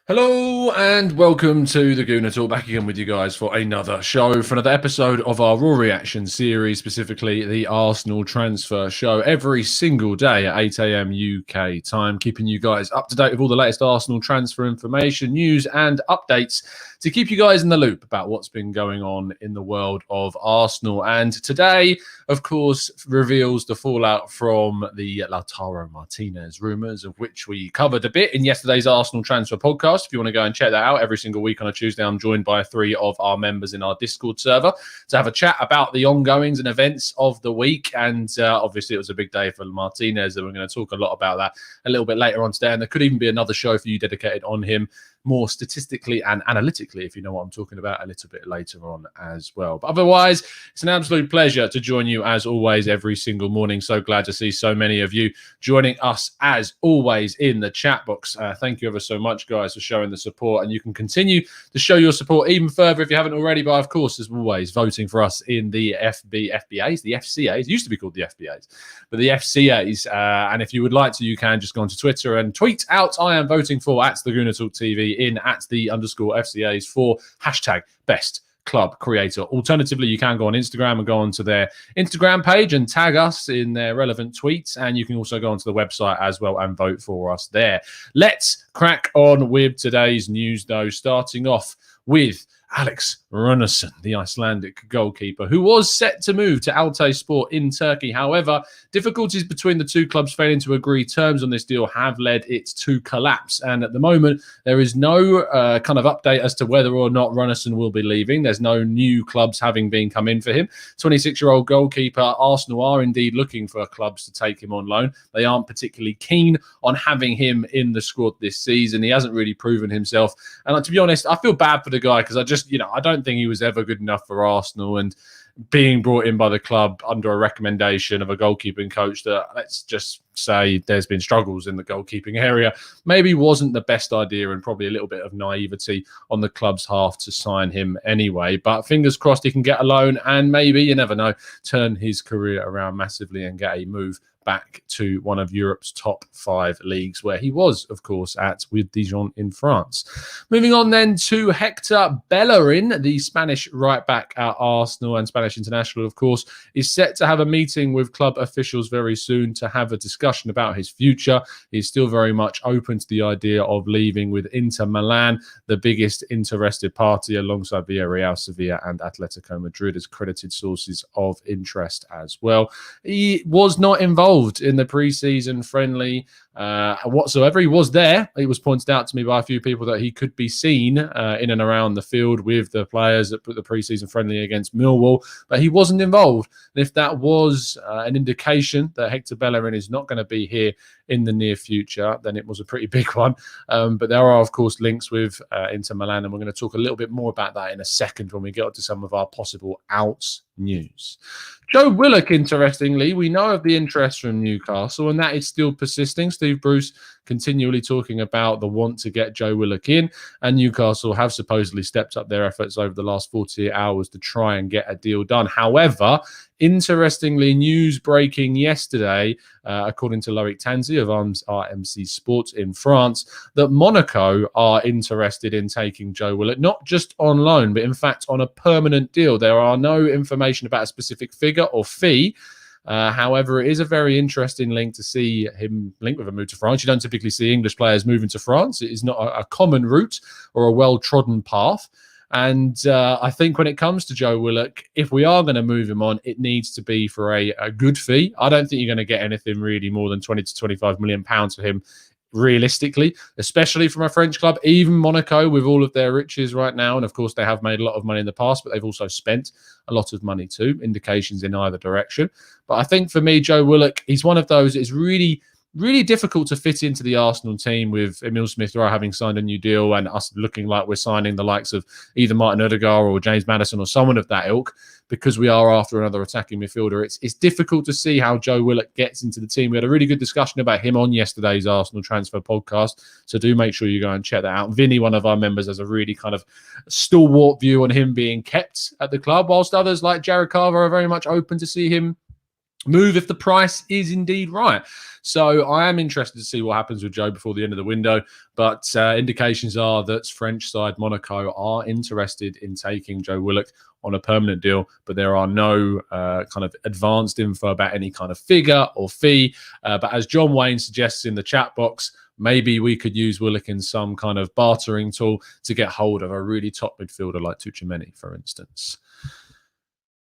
Hello and welcome to the Gooner Talk, back again with you guys for another show, for another episode of our Raw Reaction series, specifically the Arsenal transfer show, every single day at 8 a.m. UK time, keeping you guys up to date with all the latest Arsenal transfer information, news and updates to keep you guys in the loop about what's been going on in the world of Arsenal. And today, of course, reveals the fallout from the Lautaro Martinez rumours, of which we covered a bit in yesterday's Arsenal transfer podcast. If you want to go and check that out, every single week on a Tuesday, I'm joined by three of our members in our Discord server to have a chat about the ongoings and events of the week. And obviously, it was a big day for Martinez, and we're going to talk a lot about that a little bit later on today. And there could even be another show for you dedicated on him, more statistically and analytically, if you know what I'm talking about, a little bit later on as well. But otherwise, it's an absolute pleasure to join you as always every single morning. So glad to see so many of you joining us as always in the chat box. Thank you ever so much, guys, for showing the support, and you can continue to show your support even further if you haven't already, by of course, as always, voting for us in the FCAs, the FCAs, used to be called the FBAs, but the FCAs. And if you would like to, you can just go onto Twitter and tweet out "I am voting for" at the Gooner Talk TV in at the _FCAs for hashtag best club creator. Alternatively, you can go on Instagram and go onto their Instagram page and tag us in their relevant tweets, and you can also go onto the website as well and vote for us there. Let's crack on with today's news, though, starting off with Alex Runarsson, the Icelandic goalkeeper, who was set to move to Altayspor in Turkey. However, difficulties between the two clubs failing to agree terms on this deal have led it to collapse. And at the moment, there is no kind of update as to whether or not Runarsson will be leaving. There's no new clubs having been come in for him. 26-year-old goalkeeper, Arsenal are indeed looking for clubs to take him on loan. They aren't particularly keen on having him in the squad this season. He hasn't really proven himself. And to be honest, I feel bad for the guy because I don't think he was ever good enough for Arsenal, and being brought in by the club under a recommendation of a goalkeeping coach that, let's just say, there's been struggles in the goalkeeping area, maybe wasn't the best idea, and probably a little bit of naivety on the club's half to sign him anyway. But fingers crossed he can get a loan and maybe, you never know, turn his career around massively and get a move back to one of Europe's top 5 leagues, where he was, of course, at with Dijon in France. Moving on then to Hector Bellerin, the Spanish right-back at Arsenal and Spanish international, of course, is set to have a meeting with club officials very soon to have a discussion about his future. He's still very much open to the idea of leaving with Inter Milan, the biggest interested party, alongside Villarreal, Sevilla and Atletico Madrid as credited sources of interest as well. He was not involved in the pre-season friendly whatsoever. He was there. It was pointed out to me by a few people that he could be seen in and around the field with the players that put the pre-season friendly against Millwall, but he wasn't involved. And if that was an indication that Hector Bellerin is not going to be here in the near future, then it was a pretty big one. But there are, of course, links with Inter Milan, and we're going to talk a little bit more about that in a second when we get to some of our possible outs news. Joe Willock, interestingly, we know of the interest from Newcastle, and that is still persisting. Steve Bruce continually talking about the want to get Joe Willock in, and Newcastle have supposedly stepped up their efforts over the last 48 hours to try and get a deal done. However, interestingly, news breaking yesterday, according to Loic Tanzi of RMC Sports in France, that Monaco are interested in taking Joe Willock, not just on loan, but in fact on a permanent deal. There are no information about a specific figure or fee. However, it is a very interesting link to see him linked with a move to France. You don't typically see English players moving to France. It is not a common route or a well-trodden path. And I think when it comes to Joe Willock, if we are going to move him on, it needs to be for a good fee. I don't think you're going to get anything really more than 20 to 25 million pounds for him, realistically, especially from a French club. Even Monaco, with all of their riches right now, and of course they have made a lot of money in the past, but they've also spent a lot of money too, indications in either direction. But I think for me, Joe Willock, he's one of those, it's really difficult to fit into the Arsenal team with Emile Smith-Rowe having signed a new deal and us looking like we're signing the likes of either Martin Odegaard or James Maddison or someone of that ilk, because we are after another attacking midfielder. It's difficult to see how Joe Willock gets into the team. We had a really good discussion about him on yesterday's Arsenal transfer podcast, so do make sure you go and check that out. Vinny, one of our members, has a really kind of stalwart view on him being kept at the club, whilst others like Jared Carver are very much open to see him move if the price is indeed right. So I am interested to see what happens with Joe before the end of the window. But indications are that French side Monaco are interested in taking Joe Willock on a permanent deal, but there are no kind of advanced info about any kind of figure or fee. But as John Wayne suggests in the chat box, maybe we could use Willock in some kind of bartering tool to get hold of a really top midfielder like Tuchemeni, for instance.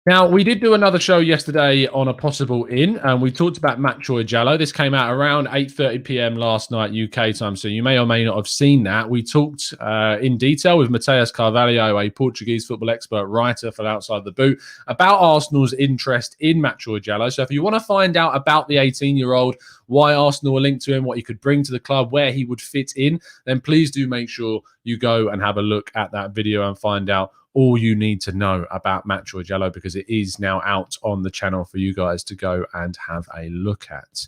Now, we did do another show yesterday on a possible in, and we talked about Machoy Djalo. This came out around 8:30 p.m. last night, UK time, so you may or may not have seen that. We talked in detail with Mateus Carvalho, a Portuguese football expert writer for Outside the Boot, about Arsenal's interest in Machoy Djalo. So if you want to find out about the 18-year-old, why Arsenal are linked to him, what he could bring to the club, where he would fit in, then please do make sure you go and have a look at that video and find out all you need to know about Machoy Djalo, because it is now out on the channel for you guys to go and have a look at.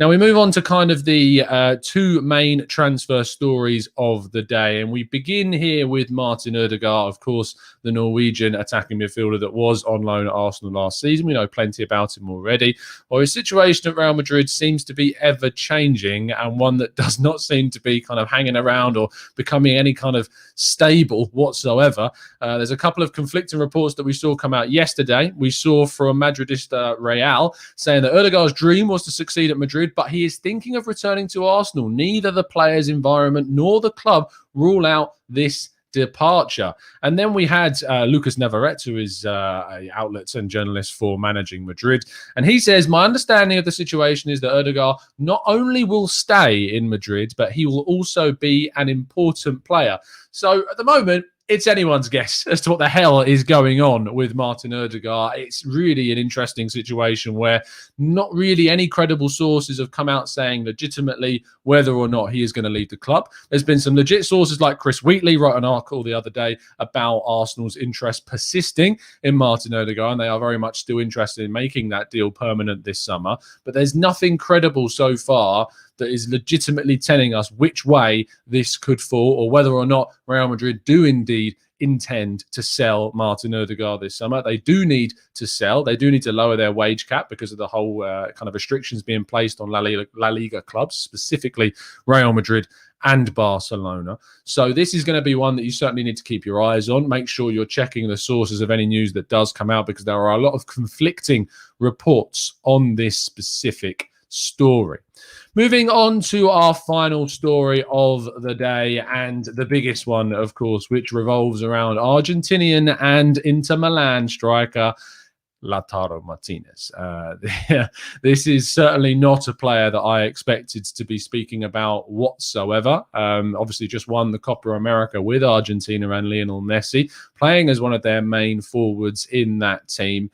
Now we move on to kind of the two main transfer stories of the day, and we begin here with Martin Odegaard, of course, the Norwegian attacking midfielder that was on loan at Arsenal last season. We know plenty about him already. Well, his situation at Real Madrid seems to be ever changing, and one that does not seem to be kind of hanging around or becoming any kind of stable whatsoever. There's a couple of conflicting reports that we saw come out yesterday. We saw from Madridista Real saying that Odegaard's dream was to succeed at Madrid, but he is thinking of returning to Arsenal. Neither the player's environment nor the club rule out this departure. And then we had Lucas Navarrete, who is a outlet and journalist for Managing Madrid, and he says, my understanding of the situation is that Odegaard not only will stay in Madrid, but he will also be an important player. So at the moment, it's anyone's guess as to what the hell is going on with Martin Odegaard. It's really an interesting situation where not really any credible sources have come out saying legitimately whether or not he is going to leave the club. There's been some legit sources like Chris Wheatley wrote an article the other day about Arsenal's interest persisting in Martin Odegaard, and they are very much still interested in making that deal permanent this summer. But there's nothing credible so far that is legitimately telling us which way this could fall, or whether or not Real Madrid do indeed intend to sell Martin Odegaard this summer. They do need to sell. They do need to lower their wage cap because of the whole kind of restrictions being placed on La Liga clubs, specifically Real Madrid and Barcelona. So this is going to be one that you certainly need to keep your eyes on. Make sure you're checking the sources of any news that does come out, because there are a lot of conflicting reports on this specific story. Moving on to our final story of the day, and the biggest one, of course, which revolves around Argentinian and Inter Milan striker Lautaro Martinez. This is certainly not a player that I expected to be speaking about whatsoever. Obviously just won the Copa America with Argentina and Lionel Messi, playing as one of their main forwards in that team.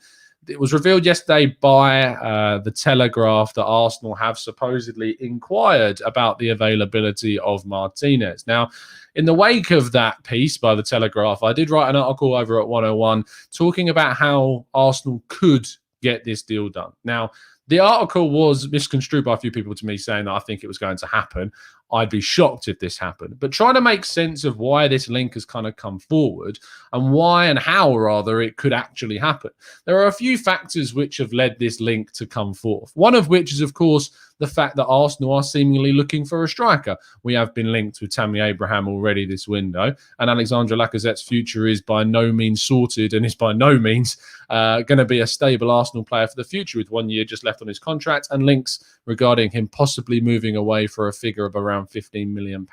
It was revealed yesterday by The Telegraph that Arsenal have supposedly inquired about the availability of Martinez. Now, in the wake of that piece by The Telegraph, I did write an article over at 101 talking about how Arsenal could get this deal done. Now, the article was misconstrued by a few people to me saying that I think it was going to happen. I'd be shocked if this happened. But trying to make sense of why this link has kind of come forward and why and how, rather, it could actually happen. There are a few factors which have led this link to come forth. One of which is, of course, the fact that Arsenal are seemingly looking for a striker. We have been linked with Tammy Abraham already this window, and Alexandre Lacazette's future is by no means sorted and is by no means going to be a stable Arsenal player for the future, with 1 year just left on his contract and links regarding him possibly moving away for a figure of around £15 million.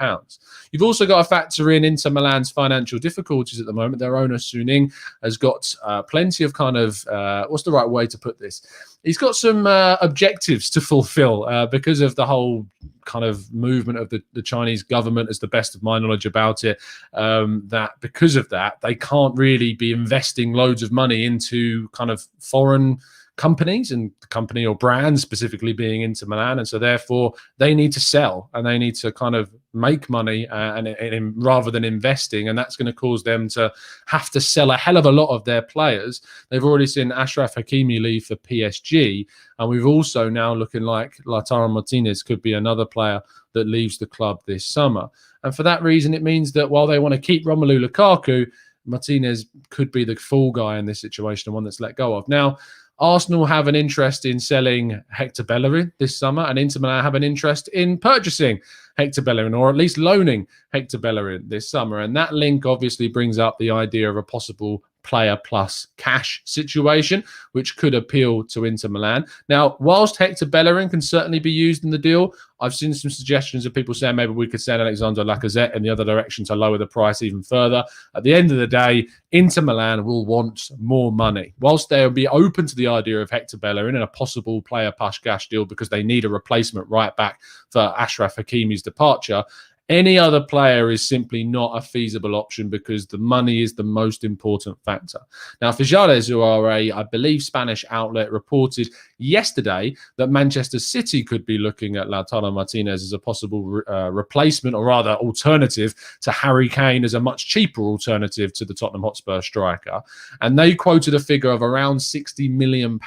You've also got to factor in Inter Milan's financial difficulties at the moment. Their owner, Suning, has got plenty of kind of, what's the right way to put this? He's got some objectives to fulfill because of the whole kind of movement of the Chinese government, as the best of my knowledge about it, that because of that, they can't really be investing loads of money into kind of foreign companies, and the company or brand specifically being Inter Milan, and so therefore they need to sell and they need to kind of make money and rather than investing, and that's going to cause them to have to sell a hell of a lot of their players. They've already seen Achraf Hakimi leave for PSG, and we've also now looking like Lautaro Martinez could be another player that leaves the club this summer. And for that reason, it means that while they want to keep Romelu Lukaku, Martinez could be the fall guy in this situation and one that's let go of. Now, Arsenal have an interest in selling Hector Bellerin this summer, and Inter Milan have an interest in purchasing Hector Bellerin, or at least loaning Hector Bellerin this summer. And that link obviously brings up the idea of a possible player plus cash situation, which could appeal to Inter Milan. Now, whilst Hector Bellerin can certainly be used in the deal, I've seen some suggestions of people saying maybe we could send Alexander Lacazette in the other direction to lower the price even further. At the end of the day, Inter Milan will want more money. Whilst they'll be open to the idea of Hector Bellerin and a possible player plus cash deal because they need a replacement right back for Achraf Hakimi's departure, any other player is simply not a feasible option because the money is the most important factor. Now, FCAs, who are I believe, Spanish outlet, reported yesterday that Manchester City could be looking at Lautaro Martinez as a possible replacement, or rather alternative, to Harry Kane as a much cheaper alternative to the Tottenham Hotspur striker. And they quoted a figure of around £60 million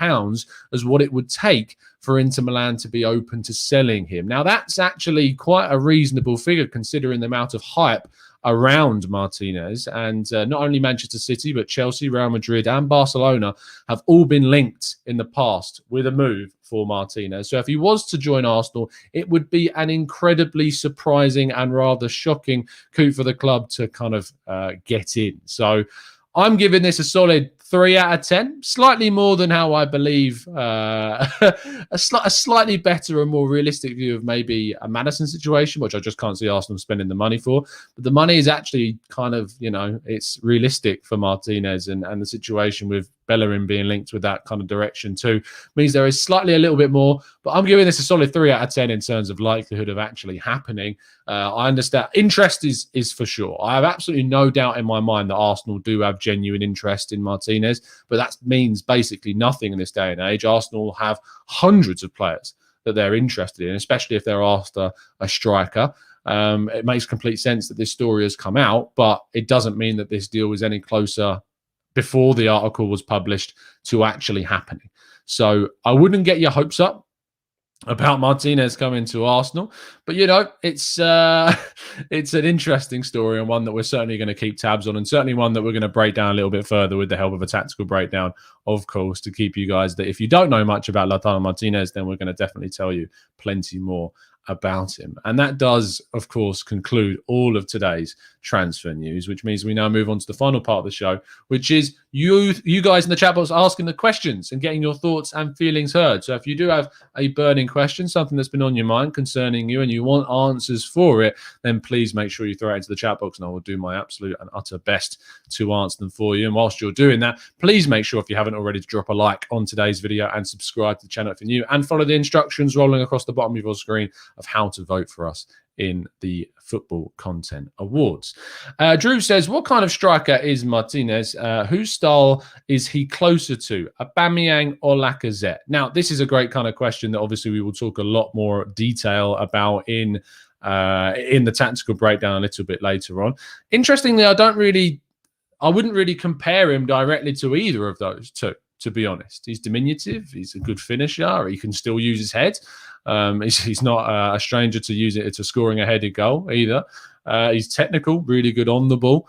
as what it would take for Inter Milan to be open to selling him. Now, that's actually quite a reasonable figure considering the amount of hype around Martinez. And not only Manchester City, but Chelsea, Real Madrid and Barcelona have all been linked in the past with a move for Martinez. So if he was to join Arsenal, it would be an incredibly surprising and rather shocking coup for the club to kind of get in. So I'm giving this a solid 3 out of 10, slightly more than how I believe a slightly better and more realistic view of maybe a Maddison situation, which I just can't see Arsenal spending the money for. But the money is actually kind of, it's realistic for Martinez, and the situation with Bellerin being linked with that kind of direction too means there is slightly a little bit more. But I'm giving this a solid 3 out of 10 in terms of likelihood of actually happening. I understand interest is for sure. I have absolutely no doubt in my mind that Arsenal do have genuine interest in Martinez, but that means basically nothing in this day and age. Arsenal have hundreds of players that they're interested in, especially if they're after a striker. It makes complete sense that this story has come out, but it doesn't mean that this deal was any closer before the article was published to actually happening. So I wouldn't get your hopes up about Martinez coming to Arsenal, but it's an interesting story, and one that we're certainly going to keep tabs on, and certainly one that we're going to break down a little bit further with the help of a tactical breakdown, of course, to keep you guys that if you don't know much about Lautaro Martinez, then we're going to definitely tell you plenty more about him. And that does, of course, conclude all of today's transfer news, which means we now move on to the final part of the show, which is you guys in the chat box asking the questions and getting your thoughts and feelings heard. So if you do have a burning question, something that's been on your mind concerning you, and you want answers for it, then please make sure you throw it into the chat box, and I will do my absolute and utter best to answer them for you. And whilst you're doing that, please make sure, if you haven't already, to drop a like on today's video and subscribe to the channel if you're new, and follow the instructions rolling across the bottom of your screen of how to vote for us in the Football Content Awards. Drew says, what kind of striker is Martinez? Whose style is he closer to, Aubameyang or Lacazette? Now, this is a great kind of question that obviously we will talk a lot more detail about in the tactical breakdown a little bit later on. Interestingly, I wouldn't really compare him directly to either of those two, to be honest. He's diminutive. He's a good finisher. He can still use his head. He's not a stranger to scoring a headed goal either. He's technical, really good on the ball.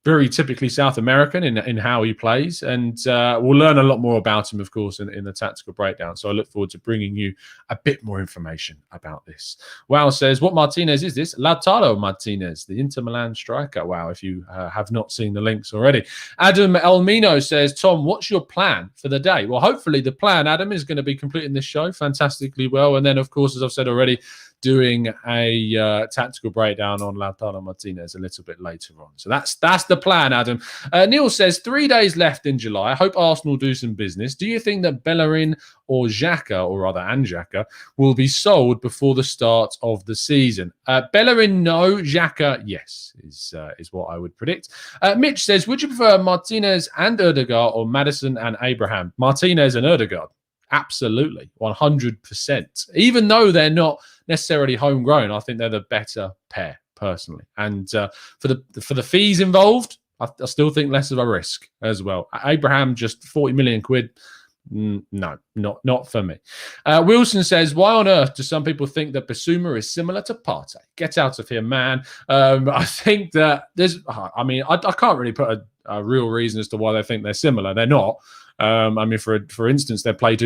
Very typically South American in how he plays. And we'll learn a lot more about him, of course, in the tactical breakdown. So I look forward to bringing you a bit more information about this. Wow says, what Martinez is this? Lautaro Martinez, the Inter Milan striker. Wow, if you have not seen the links already. Adam Elmino says, Tom, what's your plan for the day? Well, hopefully the plan, Adam, is going to be completing this show fantastically well. And then, of course, as I've said already, doing a tactical breakdown on Lautaro Martinez a little bit later on. So that's the plan, Adam. Neil says, 3 days left in July. I hope Arsenal do some business. Do you think that Bellerin or Xhaka, or rather Xhaka, will be sold before the start of the season? Bellerin, no. Xhaka, yes, is what I would predict. Mitch says, would you prefer Martinez and Odegaard or Maddison and Abraham? Martinez and Odegaard. Absolutely, 100%. Even though they're not necessarily homegrown, I think they're the better pair, personally. And for the fees involved, I still think less of a risk as well. Abraham, just 40 million quid. No, not for me. Wilson says, why on earth do some people think that Basuma is similar to Partey? Get out of here, man. I think that I can't really put a real reason as to why they think they're similar. They're not. I mean, for instance, they play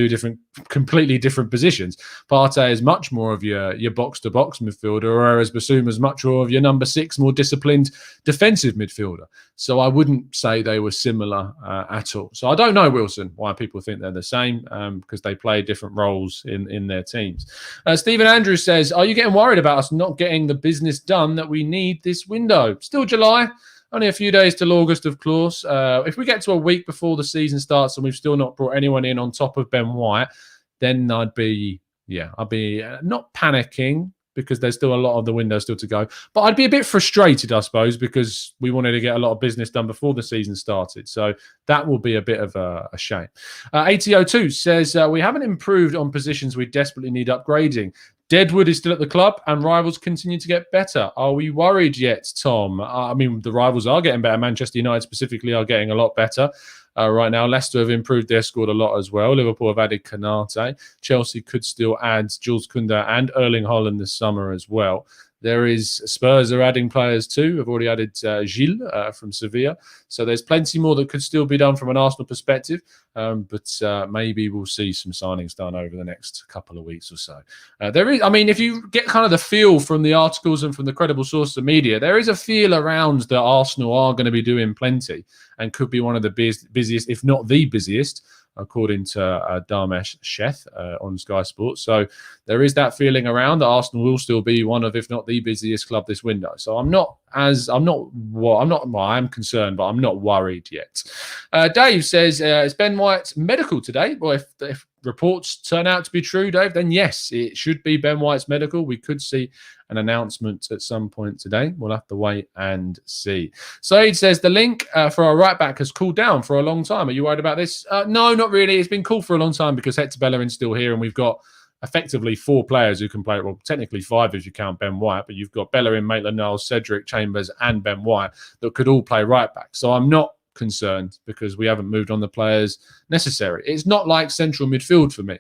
completely different positions. Partey is much more of your box-to-box midfielder, whereas Basuma is much more of your number 6, more disciplined defensive midfielder. So I wouldn't say they were similar at all. So I don't know, Wilson, why people think they're the same, because they play different roles in their teams. Stephen Andrews says, are you getting worried about us not getting the business done that we need this window? Still July, only a few days till August, of course. If we get to a week before the season starts and we've still not brought anyone in on top of Ben White, then I'd be not panicking, because there's still a lot of the window still to go. But I'd be a bit frustrated, I suppose, because we wanted to get a lot of business done before the season started. So that will be a bit of a shame. ATO2 says, we haven't improved on positions we desperately need upgrading. Deadwood is still at the club and rivals continue to get better. Are we worried yet, Tom? I mean, the rivals are getting better. Manchester United specifically are getting a lot better. Right now, Leicester have improved their squad a lot as well. Liverpool have added Kanate. Chelsea could still add Jules Koundé and Erling Haaland this summer as well. There is Spurs are adding players too. Have already added Gilles from Sevilla. So there's plenty more that could still be done from an Arsenal perspective. But maybe we'll see some signings done over the next couple of weeks or so. There is, I mean, if you get kind of the feel from the articles and from the credible sources of media, there is a feel around that Arsenal are going to be doing plenty and could be one of the busiest, if not the busiest, according to Dharmesh Sheth on Sky Sports. So there is that feeling around that Arsenal will still be one of, if not the busiest club this window. So I am concerned, but I'm not worried yet. Dave says, is Ben White's medical today? Well, if reports turn out to be true, Dave, then yes, it should be Ben White's medical. We could see an announcement at some point today. We'll have to wait and see. Saeed says, the link for our right back has cooled down for a long time. Are you worried about this? No, not really. It's been cool for a long time because Hector Bellerin's still here and we've got effectively 4 players who can play. Well, technically 5 if you count Ben White, but you've got Bellerin, Maitland-Niles, Cedric, Chambers and Ben White that could all play right back. So I'm not concerned because we haven't moved on the players necessary. It's not like central midfield for me.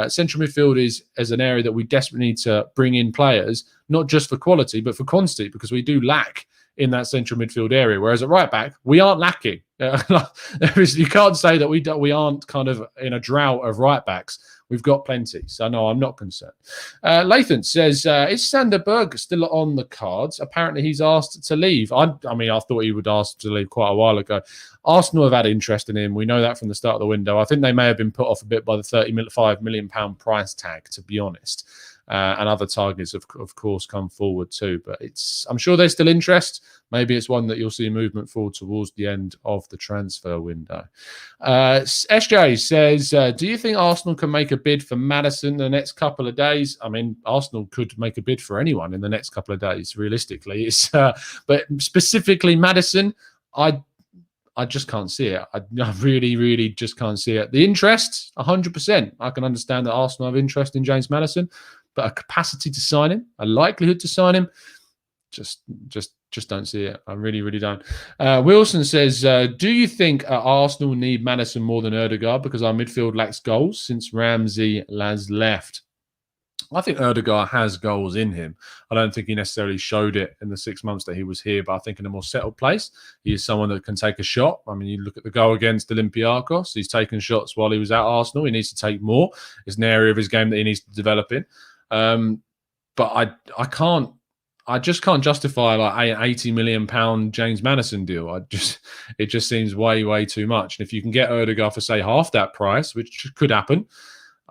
Central midfield is an area that we desperately need to bring in players, not just for quality, but for quantity, because we do lack in that central midfield area. Whereas at right back, we aren't lacking. You can't say that we aren't kind of in a drought of right backs. We've got plenty. So, no, I'm not concerned. Lathan says, is Sander Berg still on the cards? Apparently, he's asked to leave. I thought he would ask to leave quite a while ago. Arsenal have had interest in him. We know that from the start of the window. I think they may have been put off a bit by the £35 million price tag, to be honest. And other targets, of course, come forward too. But I'm sure there's still interest. Maybe it's one that you'll see movement forward towards the end of the transfer window. SJ says, do you think Arsenal can make a bid for Maddison in the next couple of days? I mean, Arsenal could make a bid for anyone in the next couple of days, realistically. But specifically Maddison, I just can't see it. I really, really just can't see it. The interest, 100%. I can understand that Arsenal have interest in James Maddison, but a capacity to sign him, a likelihood to sign him, just don't see it. I really, really don't. Wilson says, do you think Arsenal need Maddison more than Odegaard because our midfield lacks goals since Ramsey has left? I think Odegaard has goals in him. I don't think he necessarily showed it in the 6 months that he was here, but I think in a more settled place, he is someone that can take a shot. I mean, you look at the goal against Olympiacos, he's taken shots while he was at Arsenal. He needs to take more. It's an area of his game that he needs to develop in. But I just can't justify like an £80 million James Maddison deal. It just seems way too much. And if you can get Odegaard for say half that price, which could happen,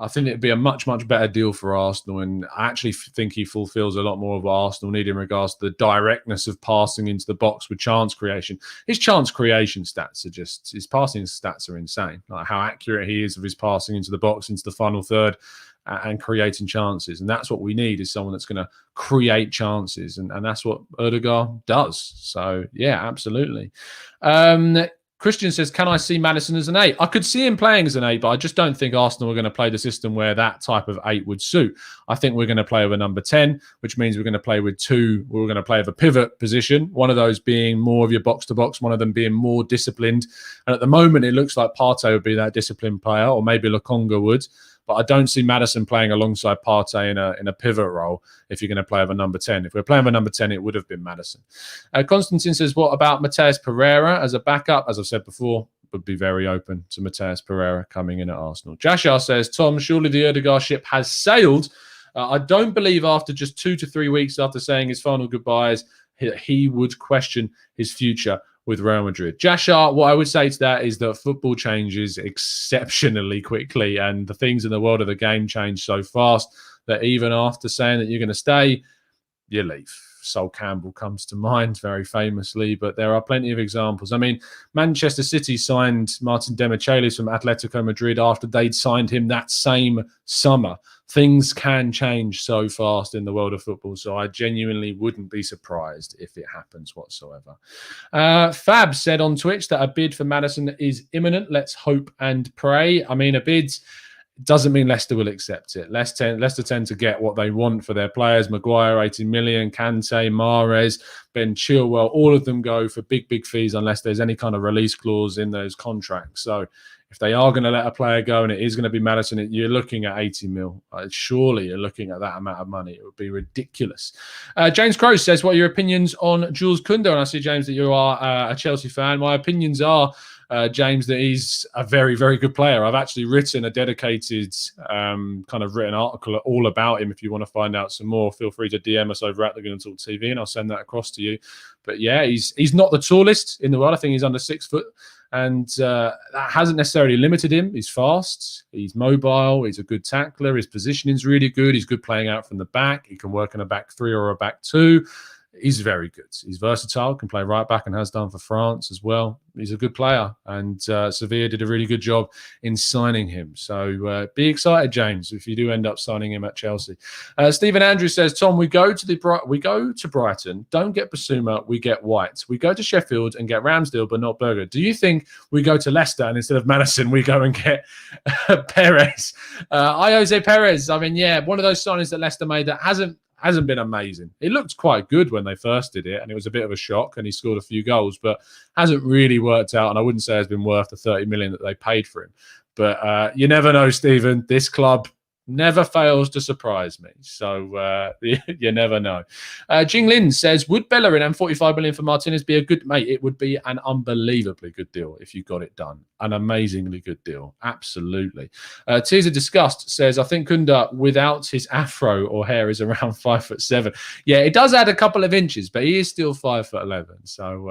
I think it'd be a much better deal for Arsenal. And I actually think he fulfills a lot more of what Arsenal need in regards to the directness of passing into the box with chance creation. His chance creation stats are his passing stats are insane. Like how accurate he is of his passing into the box, into the final third, and creating chances. And that's what we need, is someone that's going to create chances. And that's what Odegaard does. So, yeah, absolutely. Christian says, can I see Maddison as an 8? I could see him playing as an 8, but I just don't think Arsenal are going to play the system where that type of 8 would suit. I think we're going to play with a number 10, which means we're going to play with 2. We're going to play with a pivot position, one of those being more of your box-to-box, one of them being more disciplined. And at the moment, it looks like Partey would be that disciplined player, or maybe Lokonga would. But I don't see Maddison playing alongside Partey in a pivot role if you're going to play with a number 10. If we're playing with a number 10, it would have been Maddison. Constantine says, what about Mateus Pereira as a backup? As I've said before, would be very open to Mateus Pereira coming in at Arsenal. Jashar says, Tom, surely the Odegaard ship has sailed. I don't believe after just 2 to 3 weeks after saying his final goodbyes, he would question his future with Real Madrid. Jashar, what I would say to that is that football changes exceptionally quickly, and the things in the world of the game change so fast that even after saying that you're going to stay, you leave. Sol Campbell comes to mind very famously, but there are plenty of examples. I mean, Manchester City signed Martin Demichelis from Atletico Madrid after they'd signed him that same summer. Things can change so fast in the world of football, so I genuinely wouldn't be surprised if it happens whatsoever. Fab said on Twitch that a bid for Maddison is imminent. Let's hope and pray. I mean, a bid doesn't mean Leicester will accept it. Leicester tend to get what they want for their players. Maguire, 80 million, Kante, Mahrez, Ben Chilwell, all of them go for big, big fees unless there's any kind of release clause in those contracts. So if they are going to let a player go and it is going to be Maddison, you're looking at 80 mil. Surely you're looking at that amount of money. It would be ridiculous. James Crowe says, what are your opinions on Jules Koundé? And I see, James, that you are a Chelsea fan. My opinions are, James, that he's a very, very good player. I've actually written a dedicated kind of written article all about him. If you want to find out some more, feel free to DM us over at the Gooner Talk TV and I'll send that across to you. But yeah, he's not the tallest in the world. I think he's under 6 foot. And that hasn't necessarily limited him. He's fast, he's mobile, he's a good tackler, his positioning is really good, he's good playing out from the back, he can work in a back 3 or a back 2. He's very good. He's versatile, can play right back and has done for France as well. He's a good player, and Sevilla did a really good job in signing him. So be excited, James, if you do end up signing him at Chelsea. Stephen Andrews says, Tom, we go to Brighton, don't get Basuma, we get White. We go to Sheffield and get Ramsdale, but not Berger. Do you think we go to Leicester and instead of Maddison, we go and get Perez? Jose Perez, I mean, yeah, one of those signings that Leicester made that hasn't been amazing. It looked quite good when they first did it, and it was a bit of a shock, and he scored a few goals, but hasn't really worked out, and I wouldn't say it's been worth the 30 million that they paid for him. But you never know, Stephen. This club never fails to surprise me. So you never know. Jing Lin says, would Bellerin and 45 million for Martinez be a good mate? It would be an unbelievably good deal if you got it done. An amazingly good deal. Absolutely. Tears of Disgust says, I think Koundé without his afro or hair is around 5'7". Yeah, it does add a couple of inches, but he is still 5'11". So,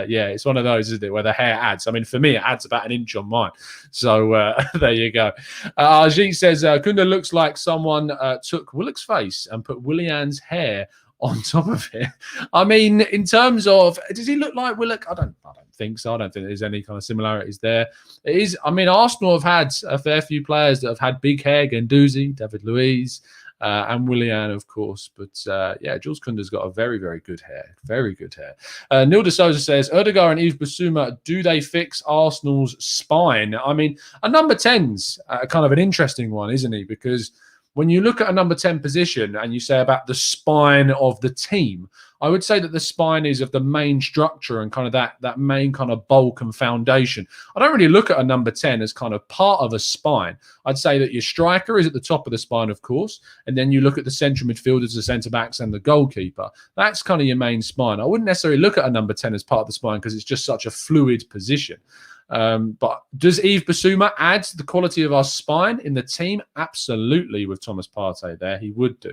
yeah, it's one of those, isn't it, where the hair adds. I mean, for me, it adds about an inch on mine. So there you go. Ajit says, Koundé looks like someone took Willock's face and put Willian's hair on top of it. I mean, in terms of, does he look like Willock? I don't think so. I don't think there's any kind of similarities there. It is. I mean, Arsenal have had a fair few players that have had big hair: Guendouzi, David Luiz, and Willian, of course. But yeah, Jules Koundé's got a very, very good hair. Very good hair. Neil de Souza says, Odegaard and Yves Bissouma, do they fix Arsenal's spine? I mean, a number 10's kind of an interesting one, isn't he? Because when you look at a number 10 position and you say about the spine of the team, I would say that the spine is of the main structure and kind of that main kind of bulk and foundation. I don't really look at a number 10 as kind of part of a spine. I'd say that your striker is at the top of the spine, of course, and then you look at the central midfielders, the centre-backs and the goalkeeper. That's kind of your main spine. I wouldn't necessarily look at a number 10 as part of the spine because it's just such a fluid position. But does Yves Bissouma add to the quality of our spine in the team? Absolutely, with Thomas Partey there, he would do.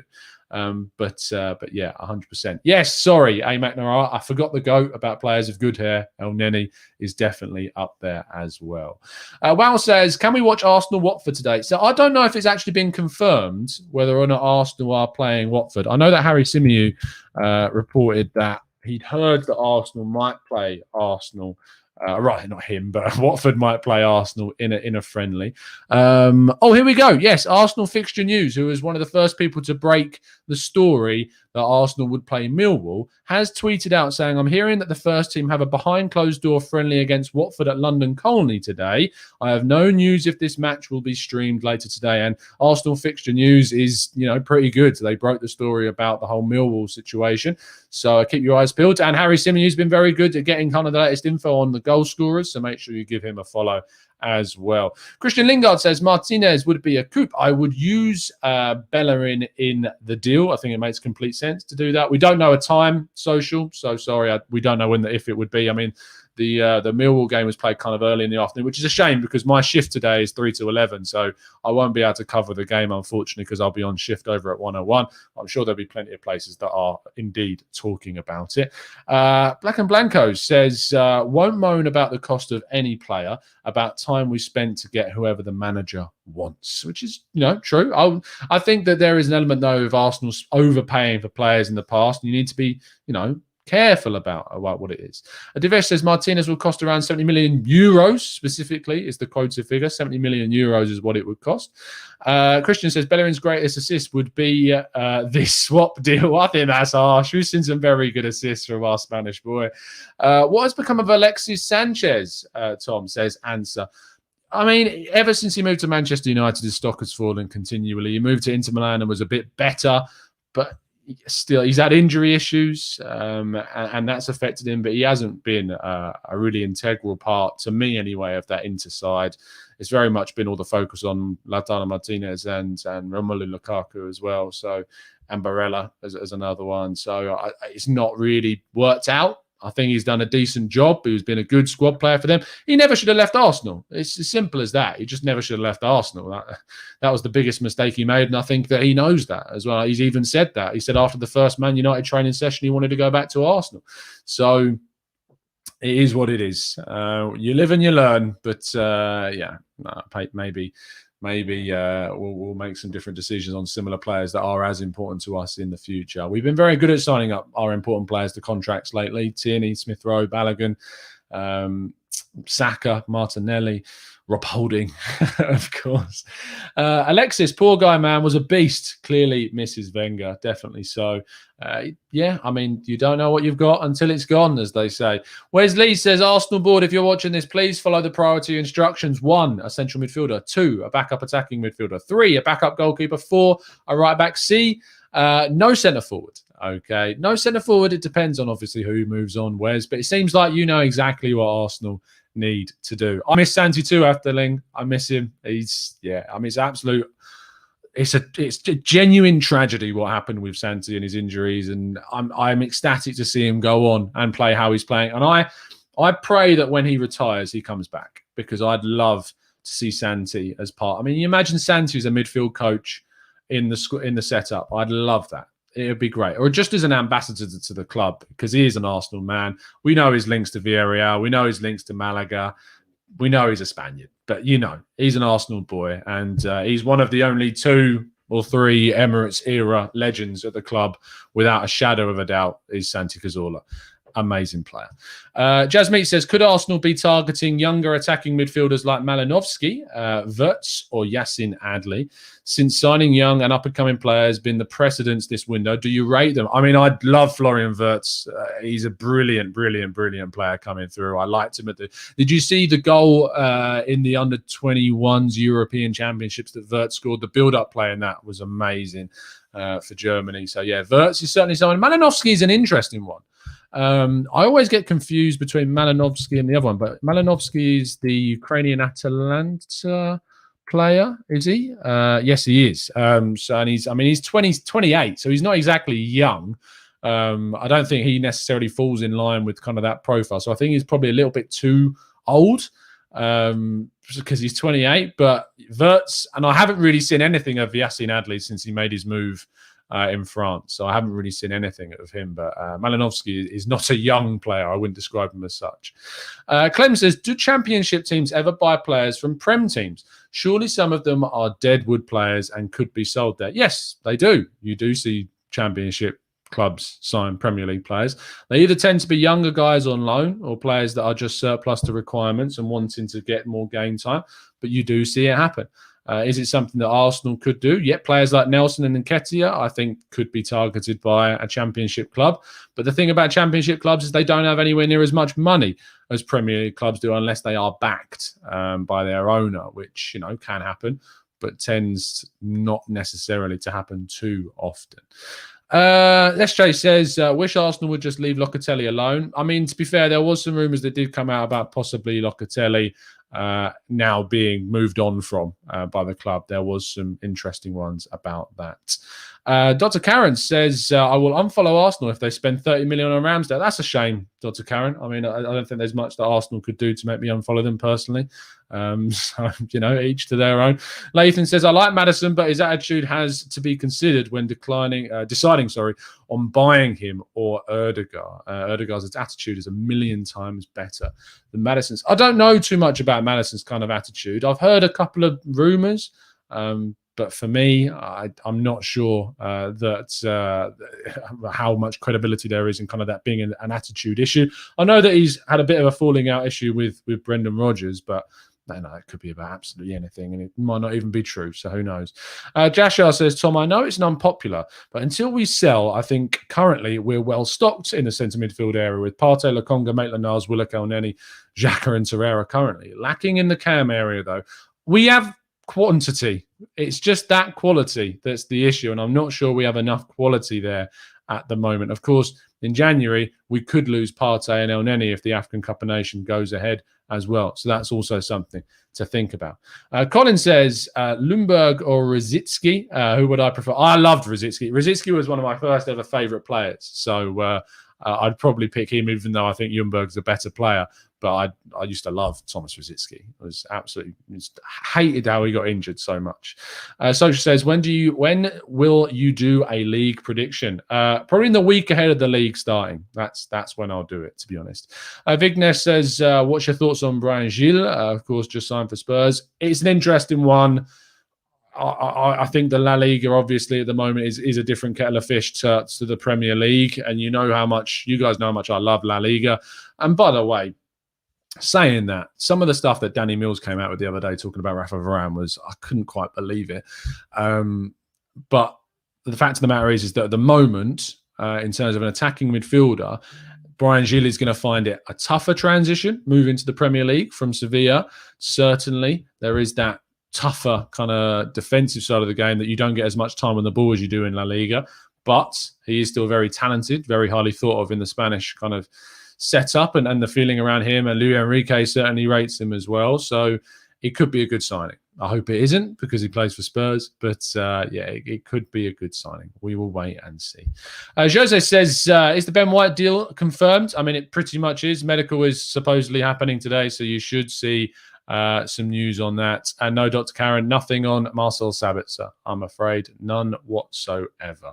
But yeah, 100%. Yes, sorry, Amac Nara, I forgot the GOAT about players of good hair. El Neni is definitely up there as well. Wow says, can we watch Arsenal-Watford today? So I don't know if it's actually been confirmed whether or not Arsenal are playing Watford. I know that Harry Symeou reported that he'd heard that Arsenal might play Arsenal. Right, not him, but Watford might play Arsenal in a friendly. Oh, here we go. Yes, Arsenal fixture news, who was one of the first people to break the story that Arsenal would play Millwall, has tweeted out saying, I'm hearing that the first team have a behind-closed-door friendly against Watford at London Colney today. I have no news if this match will be streamed later today. And Arsenal fixture news is, pretty good. They broke the story about the whole Millwall situation. So keep your eyes peeled. And Harry Symeou's been very good at getting kind of the latest info on the goal scorers. So make sure you give him a follow as well. Christian Lingard says, Martinez would be a coup. I would use Bellerin in the deal. I think it makes complete sense to do that. We don't know a time, social. So sorry, we don't know if it would be. I mean, the Millwall game was played kind of early in the afternoon, which is a shame because my shift today is 3 to 11, so I won't be able to cover the game, unfortunately, because I'll be on shift over at 101. I'm sure there'll be plenty of places that are indeed talking about it. Black and Blanco says, won't moan about the cost of any player, about time we spent to get whoever the manager wants, which is, true. I think that there is an element, though, of Arsenal overpaying for players in the past. You need to be, careful about what it is. Divesh says Martinez will cost around 70 million euros, specifically, is the quoted figure. 70 million euros is what it would cost. Christian says Bellerin's greatest assist would be this swap deal. I think that's harsh. We've seen some very good assists from our Spanish boy. What has become of Alexis Sanchez? Tom says, answer. I mean, ever since he moved to Manchester United, his stock has fallen continually. He moved to Inter Milan and was a bit better, but still, he's had injury issues, and that's affected him. But he hasn't been a really integral part, to me anyway, of that Inter side. It's very much been all the focus on Lautaro Martinez and Romelu Lukaku as well. So, and Barella as another one. So it's not really worked out. I think he's done a decent job. He's been a good squad player for them. He never should have left Arsenal. It's as simple as that. He just never should have left Arsenal. That was the biggest mistake he made, and I think that he knows that as well. He's even said that. He said after the first Man United training session, he wanted to go back to Arsenal. So it is what it is. You live and you learn, but maybe we'll make some different decisions on similar players that are as important to us in the future. We've been very good at signing up our important players to contracts lately. Tierney, Smith Rowe, Balogun, Saka, Martinelli, Rob Holding, of course. Alexis, poor guy, man, was a beast. Clearly misses Wenger, definitely so. I mean, you don't know what you've got until it's gone, as they say. Wes Lee says, Arsenal board, if you're watching this, please follow the priority instructions. 1, a central midfielder. 2, a backup attacking midfielder. 3, a backup goalkeeper. 4, a right back. C, no centre forward. Okay, no centre forward. It depends on obviously who moves on, Wes, but it seems like you know exactly what Arsenal need to do. I miss Santi too, Efteling. I miss him. It's absolute. It's a genuine tragedy what happened with Santi and his injuries, and I'm ecstatic to see him go on and play how he's playing. And I pray that when he retires, he comes back, because I'd love to see Santi as part. I mean, you imagine Santi as a midfield coach in the setup. I'd love that. It would be great. Or just as an ambassador to the club, because he is an Arsenal man. We know his links to Villarreal. We know his links to Malaga. We know he's a Spaniard. But, he's an Arsenal boy. And he's one of the only 2 or 3 Emirates-era legends at the club, without a shadow of a doubt, is Santi Cazorla. Amazing player. Jasmeet says, could Arsenal be targeting younger attacking midfielders like Malinovsky, Wirtz, or Yassin Adli? Since signing young and up-and-coming players has been the precedence this window, do you rate them? I mean, I'd love Florian Wirtz. He's a brilliant player coming through. I liked him Did you see the goal in the under-21s European Championships that Wirtz scored? The build-up play in that was amazing for Germany. So, yeah, Wirtz is certainly someone. Malinovsky is an interesting one. I always get confused between Malinovsky and the other one, but Malinovsky is the Ukrainian Atalanta player, is he? Yes, he is. He's 28, so he's not exactly young. I don't think he necessarily falls in line with kind of that profile. So I think he's probably a little bit too old because he's 28. But Wirtz, and I haven't really seen anything of Yassin Adli since he made his move in France. So I haven't really seen anything of him. But Malinovsky is not a young player. I wouldn't describe him as such. Clem says, do championship teams ever buy players from Prem teams? Surely some of them are deadwood players and could be sold there. Yes, they do. You do see championship clubs sign Premier League players. They either tend to be younger guys on loan or players that are just surplus to requirements and wanting to get more game time. But you do see it happen. Is it something that Arsenal could do? Yet players like Nelson and Nketiah, I think, could be targeted by a championship club. But the thing about championship clubs is they don't have anywhere near as much money as Premier League clubs do, unless they are backed by their owner, which, can happen, but tends not necessarily to happen too often. SJ says, wish Arsenal would just leave Locatelli alone. I mean, to be fair, there was some rumours that did come out about possibly Locatelli now being moved on from by the club. There was some interesting ones about that. Dr. Karen says, I will unfollow Arsenal if they spend 30 million on Ramsdale. That's a shame, Dr. Karen. I mean, I don't think there's much that Arsenal could do to make me unfollow them personally. So, each to their own. Lathan says, I like Maddison, but his attitude has to be considered when deciding on buying him or Odegaard. Odegaard's attitude is a million times better than Maddison's. I don't know too much about Maddison's kind of attitude. I've heard a couple of rumours, but for me, I'm not sure that how much credibility there is in kind of that being an attitude issue. I know that he's had a bit of a falling out issue with Brendan Rodgers, but no, it could be about absolutely anything, and it might not even be true, so who knows. Jashar says, Tom, I know it's an unpopular, but until we sell, I think currently we're well stocked in the centre midfield area with Partey, Lokonga, Maitland-Niles, Willock, Elneny, Xhaka and Torreira currently. Lacking in the cam area, though. We have quantity. It's just that quality that's the issue, and I'm not sure we have enough quality there at the moment. Of course, in January, we could lose Partey and Elneny if the African Cup of Nations goes ahead as well. So that's also something to think about. Colin says, Ljungberg or Rosicky? Who would I prefer? I loved Rosicky. Rosicky was one of my first ever favourite players. So I'd probably pick him, even though I think Ljungberg's a better player. But I used to love Thomas Rosicky. I was absolutely hated how he got injured so much. Social says, when will you do a league prediction? Probably in the week ahead of the league starting. That's when I'll do it, to be honest. Vignesh says, what's your thoughts on Brian Gil? Of course, just signed for Spurs. It's an interesting one. I think the La Liga, obviously, at the moment is a different kettle of fish to the Premier League. And you guys know how much I love La Liga. And by the way, saying that, some of the stuff that Danny Mills came out with the other day talking about Rafa Varane I couldn't quite believe it. But the fact of the matter is that at the moment, in terms of an attacking midfielder, Brian Gil is going to find it a tougher transition moving to the Premier League from Sevilla. Certainly, there is that tougher kind of defensive side of the game that you don't get as much time on the ball as you do in La Liga. But he is still very talented, very highly thought of in the Spanish kind of setup, and the feeling around him, and Luis Enrique certainly rates him as well. So it could be a good signing. I hope it isn't because he plays for Spurs, but it could be a good signing. We will wait and see. Jose says, is the Ben White deal confirmed? I mean, it pretty much is. Medical is supposedly happening today, so you should see some news on that. And no, Dr. Karen, nothing on Marcel Sabitzer. I'm afraid none whatsoever.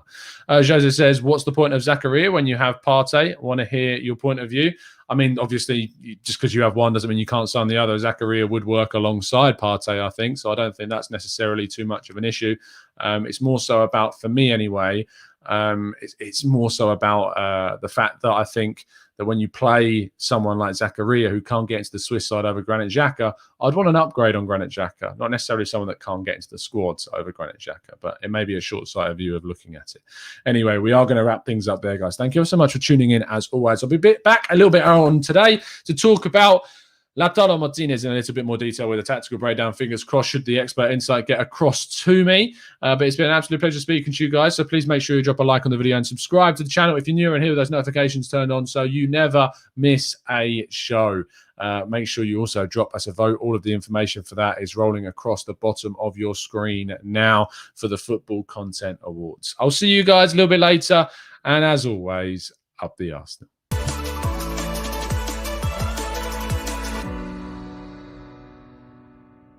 Jose says, what's the point of Zakaria when you have Partey? I want to hear your point of view. I mean, obviously, just because you have one doesn't mean you can't sign the other. Zakaria would work alongside Partey, I think. So I don't think that's necessarily too much of an issue. It's more so about, for me anyway, it's more so about the fact that I think that when you play someone like Zakaria who can't get into the Swiss side over Granit Xhaka, I'd want an upgrade on Granit Xhaka, not necessarily someone that can't get into the squads over Granit Xhaka, but it may be a short-sighted view of looking at it. Anyway, we are going to wrap things up there, guys. Thank you so much for tuning in, as always. I'll be back a little bit on today to talk about Lautaro Martinez in a little bit more detail with a tactical breakdown. Fingers crossed, should the expert insight get across to me. But it's been an absolute pleasure speaking to you guys. So please make sure you drop a like on the video and subscribe to the channel if you're new and here with those notifications turned on so you never miss a show. Make sure you also drop us a vote. All of the information for that is rolling across the bottom of your screen now for the Football Content Awards. I'll see you guys a little bit later. And as always, up the Arsenal.